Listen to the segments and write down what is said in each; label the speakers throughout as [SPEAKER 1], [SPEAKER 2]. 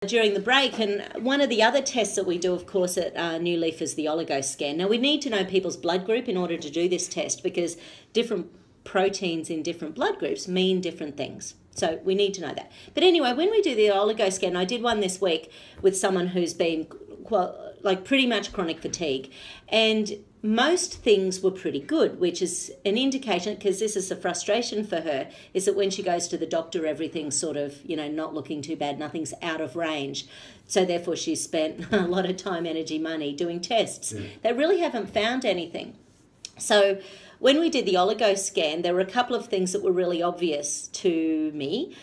[SPEAKER 1] during the break, and one of the other tests that we do, of course, at New Leaf is the OligoScan. Now, we need to know people's blood group in order to do this test because different proteins in different blood groups mean different things. So we need to know that. But anyway, when we do the OligoScan, I did one this week with someone who's been pretty much chronic fatigue, and most things were pretty good, which is an indication, because this is a frustration for her, is that when she goes to the doctor, everything's sort of, not looking too bad, nothing's out of range. So therefore she's spent a lot of time, energy, money doing tests that really haven't found anything. So when we did the OligoScan, there were a couple of things that were really obvious to me.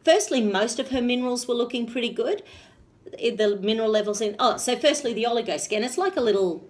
[SPEAKER 1] Firstly, most of her minerals were looking pretty good. The mineral levels so firstly, the OligoScan, it's like a little...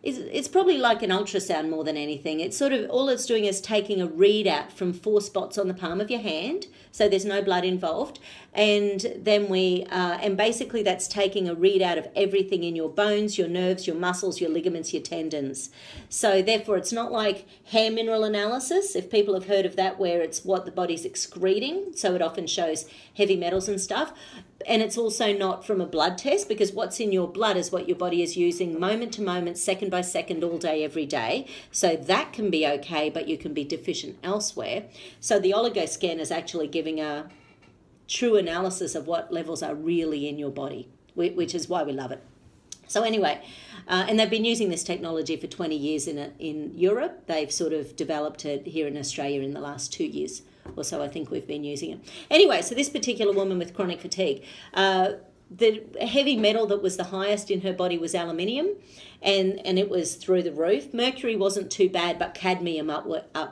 [SPEAKER 1] It's probably like an ultrasound more than anything. It's sort of, all it's doing is taking a readout from 4 spots on the palm of your hand, so there's no blood involved, and then and basically that's taking a readout of everything in your bones, your nerves, your muscles, your ligaments, your tendons. So therefore it's not like hair mineral analysis, if people have heard of that, where it's what the body's excreting, so it often shows heavy metals and stuff. And it's also not from a blood test, because what's in your blood is what your body is using moment to moment, second by second, all day, every day. So that can be okay, but you can be deficient elsewhere. So the OligoScan is actually giving a true analysis of what levels are really in your body, which is why we love it. So anyway, and they've been using this technology for 20 years in Europe. They've sort of developed it here in Australia in the last 2 years or so. I think we've been using it. Anyway, so this particular woman with chronic fatigue, the heavy metal that was the highest in her body was aluminium, and it was through the roof. Mercury wasn't too bad, but cadmium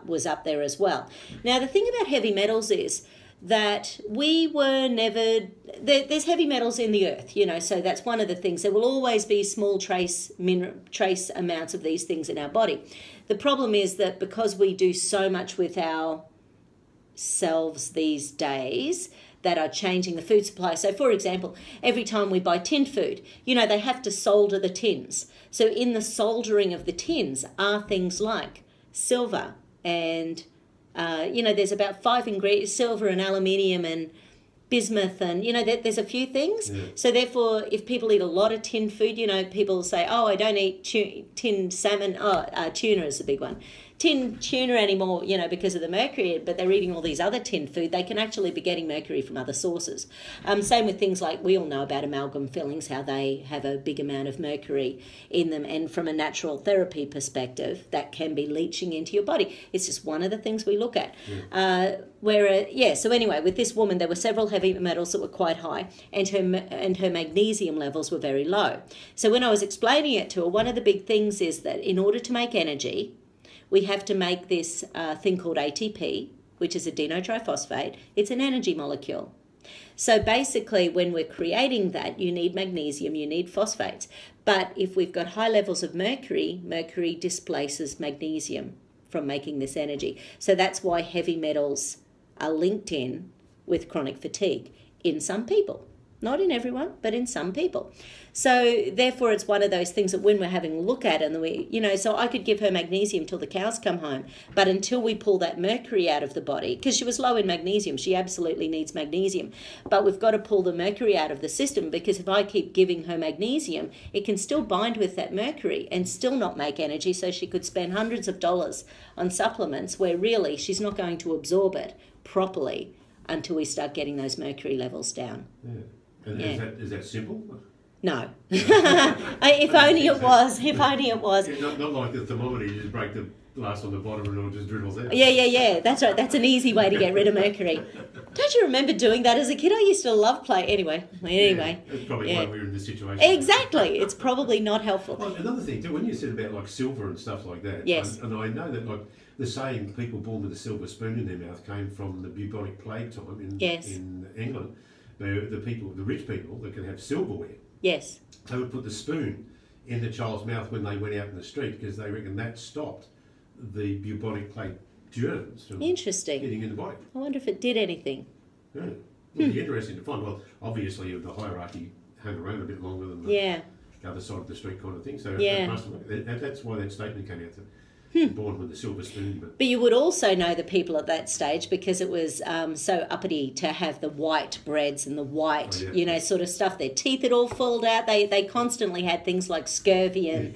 [SPEAKER 1] was up there as well. Now, the thing about heavy metals is that we were never... There's heavy metals in the earth, so that's one of the things. There will always be small trace amounts of these things in our body. The problem is that because we do so much with our selves these days that are changing the food supply. So, for example, every time we buy tinned food, they have to solder the tins. So in the soldering of the tins are things like silver and, there's about 5 ingredients, silver and aluminium and bismuth, and, there's a few things. Yeah. So therefore, if people eat a lot of tinned food, people say, oh, I don't eat tinned salmon. Tuna is a big one. Tinned tuna anymore, because of the mercury, but they're eating all these other tinned food. They can actually be getting mercury from other sources. Same with things like, we all know about amalgam fillings, how they have a big amount of mercury in them, and from a natural therapy perspective, that can be leaching into your body. It's just one of the things we look at. Yeah. So anyway, with this woman, there were several heavy metals that were quite high, and her magnesium levels were very low. So when I was explaining it to her, one of the big things is that in order to make energy, we have to make this thing called ATP, which is adenotriphosphate. It's an energy molecule. So basically, when we're creating that, you need magnesium, you need phosphates. But if we've got high levels of mercury, mercury displaces magnesium from making this energy. So that's why heavy metals are linked in with chronic fatigue in some people. Not in everyone, but in some people. So therefore, it's one of those things that when we're having a look at it, and so I could give her magnesium till the cows come home, but until we pull that mercury out of the body, because she was low in magnesium, she absolutely needs magnesium, but we've got to pull the mercury out of the system, because if I keep giving her magnesium, it can still bind with that mercury and still not make energy, so she could spend hundreds of dollars on supplements where really she's not going to absorb it properly until we start getting those mercury levels down.
[SPEAKER 2] Yeah. And is that simple?
[SPEAKER 1] No. If only it was. If only it was.
[SPEAKER 2] Yeah, not like the thermometer, you just break the glass on the bottom and it all just dribbles out.
[SPEAKER 1] Yeah. That's right. That's an easy way to get rid of mercury. Don't you remember doing that as a kid? I used to love play. Anyway.
[SPEAKER 2] Yeah, that's probably why we were in this situation.
[SPEAKER 1] Exactly. It's probably not helpful.
[SPEAKER 2] Well, another thing too, when you said about like silver and stuff like that,
[SPEAKER 1] yes.
[SPEAKER 2] And I know that like the saying people born with a silver spoon in their mouth came from the bubonic plague time in England. The rich people that can have silverware.
[SPEAKER 1] Yes.
[SPEAKER 2] They would put the spoon in the child's mouth when they went out in the street, because they reckon that stopped the bubonic plague germs from getting in the body.
[SPEAKER 1] I wonder if it did anything.
[SPEAKER 2] Yeah. It would be interesting to find. Well, obviously the hierarchy hung around a bit longer than the other side of the street kind of thing. So that's why that statement came out. born with a silver spoon.
[SPEAKER 1] But you would also know the people at that stage because it was so uppity to have the white breads and the white, sort of stuff. Their teeth had all falled out. They constantly had things like scurvy and,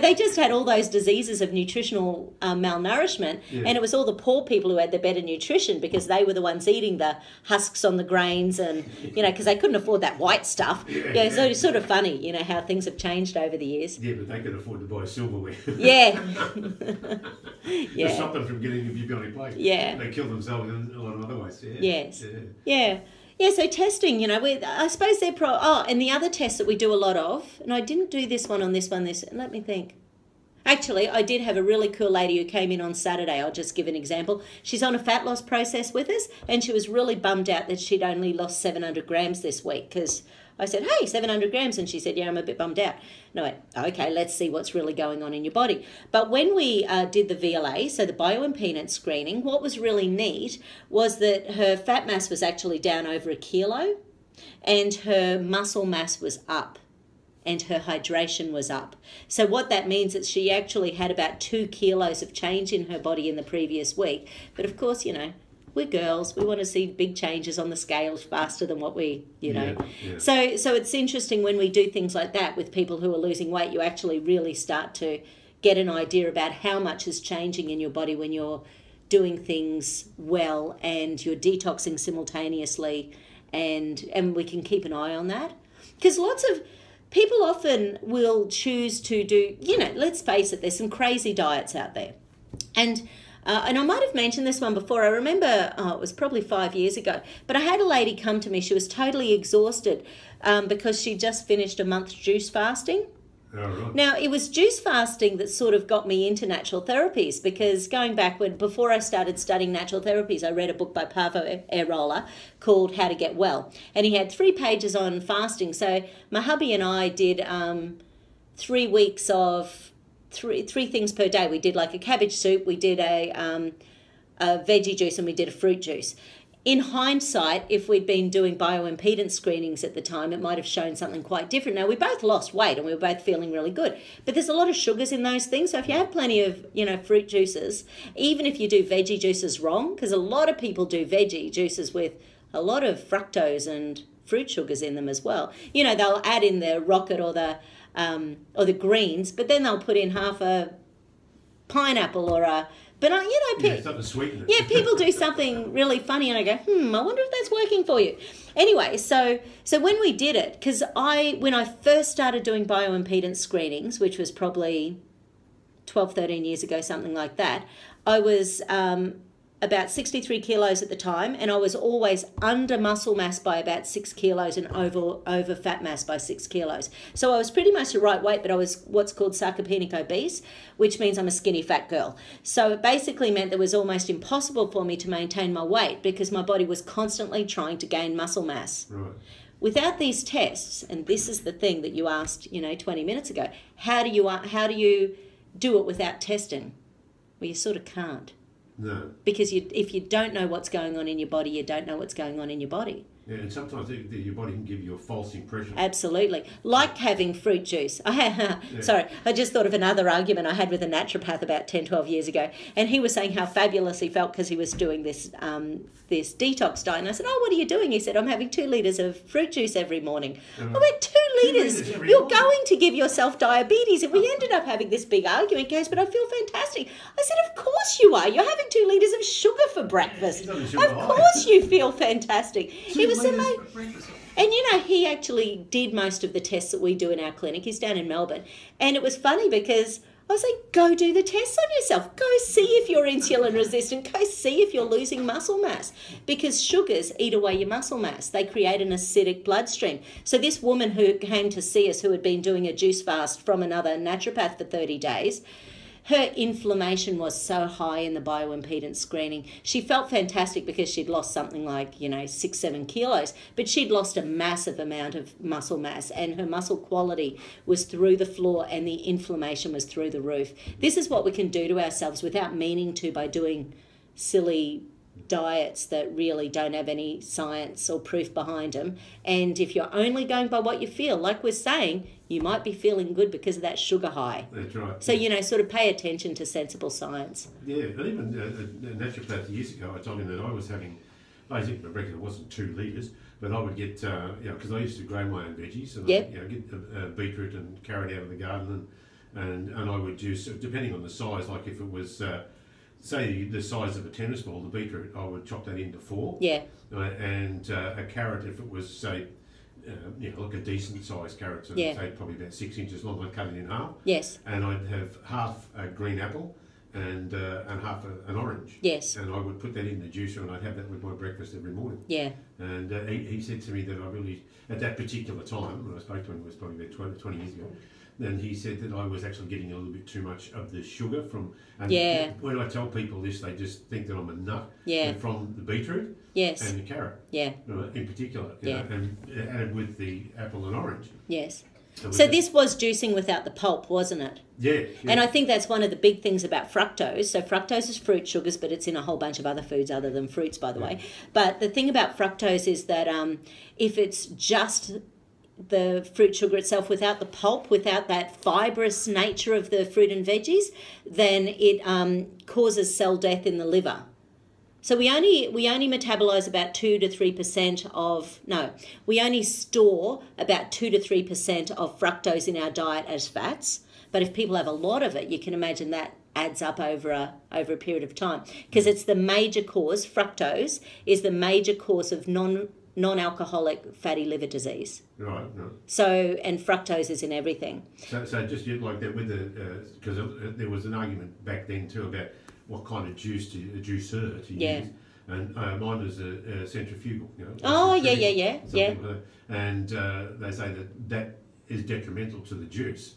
[SPEAKER 1] they just had all those diseases of nutritional malnourishment. Yeah. And it was all the poor people who had the better nutrition because they were the ones eating the husks on the grains and, because they couldn't afford that white stuff. So it's sort of funny, how things have changed over the years.
[SPEAKER 2] Yeah, but they could afford to buy silverware.
[SPEAKER 1] Yeah.
[SPEAKER 2] To stop them from getting a bubonic plague.
[SPEAKER 1] Yeah.
[SPEAKER 2] They kill themselves in a lot of other ways. Yeah.
[SPEAKER 1] Yes. Yeah. Yeah, so testing, I suppose they're and the other test that we do a lot of, and I didn't do this one, let me think. Actually, I did have a really cool lady who came in on Saturday. I'll just give an example. She's on a fat loss process with us, and she was really bummed out that she'd only lost 700 grams this week because I said, hey, 700 grams. And she said, yeah, I'm a bit bummed out. No, I went, okay, let's see what's really going on in your body. But when we did the VLA, so the bioimpedance screening, what was really neat was that her fat mass was actually down over 1 kilo and her muscle mass was up and her hydration was up. So what that means is she actually had about 2 kilos of change in her body in the previous week. But of course, we're girls. We want to see big changes on the scale faster than what we,
[SPEAKER 2] Yeah.
[SPEAKER 1] So it's interesting when we do things like that with people who are losing weight, you actually really start to get an idea about how much is changing in your body when you're doing things well and you're detoxing simultaneously, and we can keep an eye on that. Because lots of people often will choose to do, let's face it, there's some crazy diets out there. And I might have mentioned this one before. I remember, it was probably 5 years ago, but I had a lady come to me. She was totally exhausted because she just finished a month juice fasting.
[SPEAKER 2] Oh, right.
[SPEAKER 1] Now, it was juice fasting that sort of got me into natural therapies because going back before I started studying natural therapies, I read a book by Paavo Airola called How to Get Well. And he had 3 pages on fasting. So my hubby and I did 3 weeks of three things per day. We did like a cabbage soup, we did a veggie juice, and we did a fruit juice. In hindsight, if we'd been doing bioimpedance screenings at the time, it might have shown something quite different. Now, we both lost weight and we were both feeling really good, but there's a lot of sugars in those things. So if you have plenty of, fruit juices, even if you do veggie juices wrong, because a lot of people do veggie juices with a lot of fructose and fruit sugars in them as well. They'll add in the rocket or the greens, but then they'll put in half a pineapple or a banana.
[SPEAKER 2] Something sweetener.
[SPEAKER 1] Yeah, people do something really funny, and I go, I wonder if that's working for you. Anyway, so when we did it, because when I first started doing bioimpedance screenings, which was probably 12, 13 years ago, something like that, I was about 63 kilos at the time, and I was always under muscle mass by about 6 kilos and over fat mass by 6 kilos. So I was pretty much the right weight, but I was what's called sarcopenic obese, which means I'm a skinny fat girl. So it basically meant that it was almost impossible for me to maintain my weight because my body was constantly trying to gain muscle mass.
[SPEAKER 2] Right.
[SPEAKER 1] Without these tests, and this is the thing that you asked, 20 minutes ago, how do you do it without testing? Well, you sort of can't.
[SPEAKER 2] No.
[SPEAKER 1] Because if you don't know what's going on in your body, you don't know what's going on in your body.
[SPEAKER 2] Yeah, and sometimes your body can give you a false impression.
[SPEAKER 1] Absolutely. Like having fruit juice. Sorry, I just thought of another argument I had with a naturopath about 10, 12 years ago. And he was saying how fabulous he felt because he was doing this detox diet. And I said, what are you doing? He said, I'm having 2 litres of fruit juice every morning. I went, 2 litres? You're going to give yourself diabetes. And we ended up having this big argument. He goes, but I feel fantastic. I said, of course you are. You're having 2 litres of sugar for breakfast. Of course you feel fantastic. He was amazing. And he actually did most of the tests that we do in our clinic. He's down in Melbourne. And it was funny because I was like, go do the tests on yourself. Go see if you're insulin resistant. Go see if you're losing muscle mass. Because sugars eat away your muscle mass. They create an acidic bloodstream. So this woman who came to see us, who had been doing a juice fast from another naturopath for 30 days, her inflammation was so high in the bioimpedance screening. She felt fantastic because she'd lost something like, 6, 7 kilos, but she'd lost a massive amount of muscle mass and her muscle quality was through the floor and the inflammation was through the roof. This is what we can do to ourselves without meaning to by doing silly diets that really don't have any science or proof behind them. And if you're only going by what you feel, like we're saying, you might be feeling good because of that sugar high.
[SPEAKER 2] That's right.
[SPEAKER 1] So, sort of pay attention to sensible science.
[SPEAKER 2] Yeah, and even a naturopath years ago, I told him that I was having, basically, I reckon it wasn't 2 litres, but I would get, because I used to grow my own veggies, and I'd get beetroot and carrot out of the garden, and I would juice, depending on the size, like if it was... say the size of a tennis ball, the beetroot, I would chop that into 4.
[SPEAKER 1] Yeah.
[SPEAKER 2] And a carrot, if it was, say, like a decent sized carrot, so say probably about 6 inches long, I'd cut it in half.
[SPEAKER 1] Yes.
[SPEAKER 2] And I'd have half a green apple and half an orange.
[SPEAKER 1] Yes.
[SPEAKER 2] And I would put that in the juicer, and I'd have that with my breakfast every morning.
[SPEAKER 1] Yeah.
[SPEAKER 2] And he said to me that I really, at that particular time, when I spoke to him, it was probably about 20 years ago, then he said that I was actually getting a little bit too much of the sugar from... And when I tell people this, they just think that I'm a nut.
[SPEAKER 1] Yeah.
[SPEAKER 2] But from the beetroot and the carrot.
[SPEAKER 1] Yeah.
[SPEAKER 2] In particular. You know, and added with the apple and orange.
[SPEAKER 1] Yes. So this was juicing without the pulp, wasn't it?
[SPEAKER 2] Yeah.
[SPEAKER 1] And I think that's one of the big things about fructose. So fructose is fruit sugars, but it's in a whole bunch of other foods other than fruits, by the way. But the thing about fructose is that if it's just the fruit sugar itself without the pulp, without that fibrous nature of the fruit and veggies, then it causes cell death in the liver. So we only metabolize about 2 to 3% of, we only store about 2 to 3% of fructose in our diet as fats. But if people have a lot of it, you can imagine that adds up over a period of time, because it's the major cause. Fructose is the major cause of non-alcoholic fatty liver disease.
[SPEAKER 2] Right.
[SPEAKER 1] So, and fructose is in everything.
[SPEAKER 2] So just like that with the, because there was an argument back then too about what kind of juicer to use. And mine was a centrifugal.
[SPEAKER 1] Yeah.
[SPEAKER 2] And they say that is detrimental to the juice,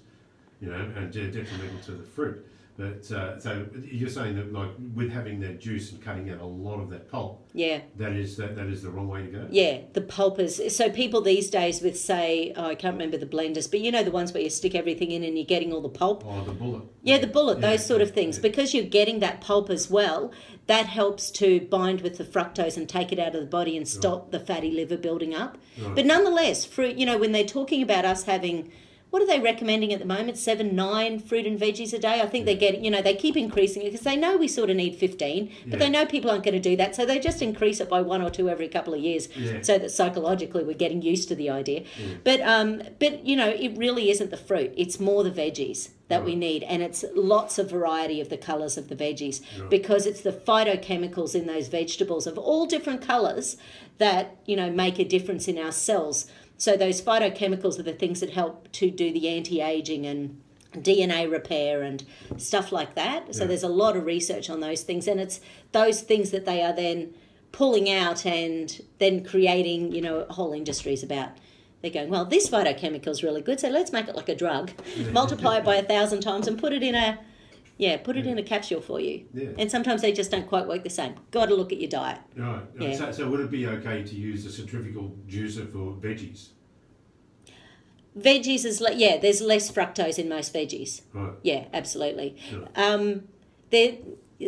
[SPEAKER 2] and detrimental to the fruit. But so you're saying that, like, with having that juice and cutting out a lot of that pulp, that is the wrong way to go.
[SPEAKER 1] Yeah, the pulp is. So people these days with, say, I can't remember the blenders, but the ones where you stick everything in and you're getting all the pulp.
[SPEAKER 2] Oh, the bullet.
[SPEAKER 1] Yeah, the bullet. Those sort of things, because you're getting that pulp as well. That helps to bind with the fructose and take it out of the body and stop the fatty liver building up. Right. But nonetheless, fruit. When they're talking about us having, what are they recommending at the moment? 7-9 fruit and veggies a day. I think they're getting, they keep increasing it because they know we sort of need 15, but they know people aren't going to do that. So they just increase it by 1 or 2 every couple of years so that psychologically we're getting used to the idea. But it really isn't the fruit. It's more the veggies that we need. And it's lots of variety of the colours of the veggies because it's the phytochemicals in those vegetables of all different colours that, make a difference in our cells. So those phytochemicals are the things that help to do the anti-aging and DNA repair and stuff like that. So there's a lot of research on those things, and it's those things that they are then pulling out and then creating, whole industries about. They're going, well, this phytochemical is really good, so let's make it like a drug, multiply it by 1,000 times and put it in a capsule for you. Yeah. And sometimes they just don't quite work the same. Got to look at your diet.
[SPEAKER 2] Right. Yeah. So would it be okay to use a centrifugal juicer for veggies?
[SPEAKER 1] Veggies is there's less fructose in most veggies.
[SPEAKER 2] Right.
[SPEAKER 1] Yeah, absolutely. Right.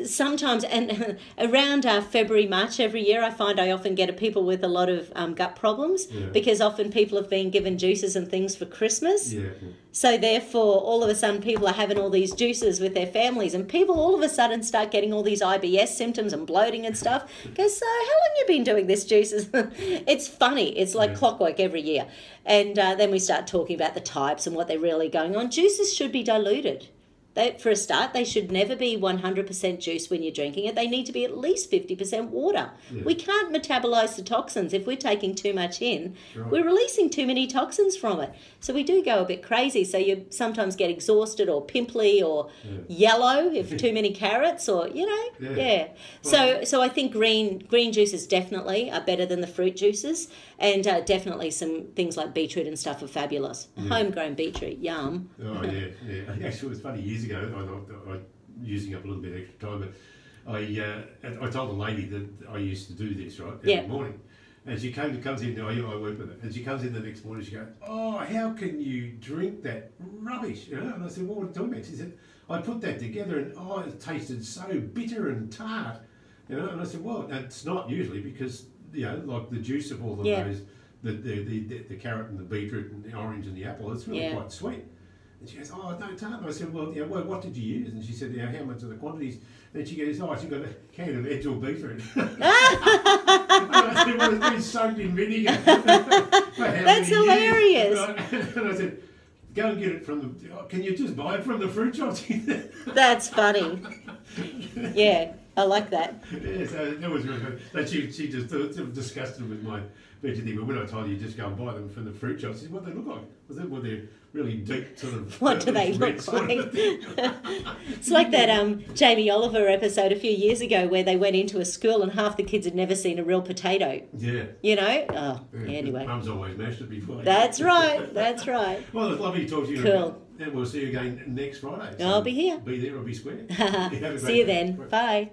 [SPEAKER 1] Sometimes, and around February, March every year, I find I often get people with a lot of gut problems because often people have been given juices and things for Christmas.
[SPEAKER 2] Yeah.
[SPEAKER 1] So therefore, all of a sudden, people are having all these juices with their families, and people all of a sudden start getting all these IBS symptoms and bloating and stuff. Go, so how long you been doing this juices? It's funny. It's like clockwork every year. And then we start talking about the types and what they're really going on. Juices should be diluted. For a start, they should never be 100% juice when you're drinking it. They need to be at least 50% water. Yeah. We can't metabolize the toxins. If we're taking too much in, we're releasing too many toxins from it. So we do go a bit crazy. So you sometimes get exhausted or pimply or yellow if too many carrots or, So I think green juices definitely are better than the fruit juices. And definitely some things like beetroot and stuff are fabulous. Yeah. Homegrown beetroot, yum.
[SPEAKER 2] Oh, yeah. Actually, it was funny years ago, I'm using up a little bit extra time, but I told a lady that I used to do this, right, every morning. And she comes in, I work with her, and she comes in the next morning, she goes, oh, how can you drink that rubbish? And I said, well, what are you talking about? She said, I put that together and, it tasted so bitter and tart. You know, and I said, well, it's not usually because, you know, like the juice of all of
[SPEAKER 1] Yeah.
[SPEAKER 2] those, the carrot and the beetroot and the orange and the apple, it's really quite sweet. And she goes, oh, no, tart. I said, well, you know, what did you use? And she said, you know, how much are the quantities? And she goes, oh, she got a can of Edgell beetroot. And I said, well, it's been soaked in vinegar.
[SPEAKER 1] That's hilarious.
[SPEAKER 2] And I said, go and get it from the, can you just buy it from the fruit shops?
[SPEAKER 1] That's funny. Yeah, I like that.
[SPEAKER 2] Yeah, so that was really good. But she just sort of disgusted with my veggie thing. But when I told her you just go and buy them from the fruit shops, she said, what do they look like? I said, well, they're really deep sort of...
[SPEAKER 1] What do they look like? It's like that Jamie Oliver episode a few years ago where they went into a school and half the kids had never seen a real potato.
[SPEAKER 2] Yeah.
[SPEAKER 1] You know? Oh, yeah, anyway.
[SPEAKER 2] Mum's always mashed it before.
[SPEAKER 1] That's right, that's right.
[SPEAKER 2] Well, it's lovely to talk to you.
[SPEAKER 1] Cool.
[SPEAKER 2] And we'll see you again next Friday.
[SPEAKER 1] So I'll be here.
[SPEAKER 2] Be there or be square.
[SPEAKER 1] See you then.
[SPEAKER 2] Day.
[SPEAKER 1] Bye.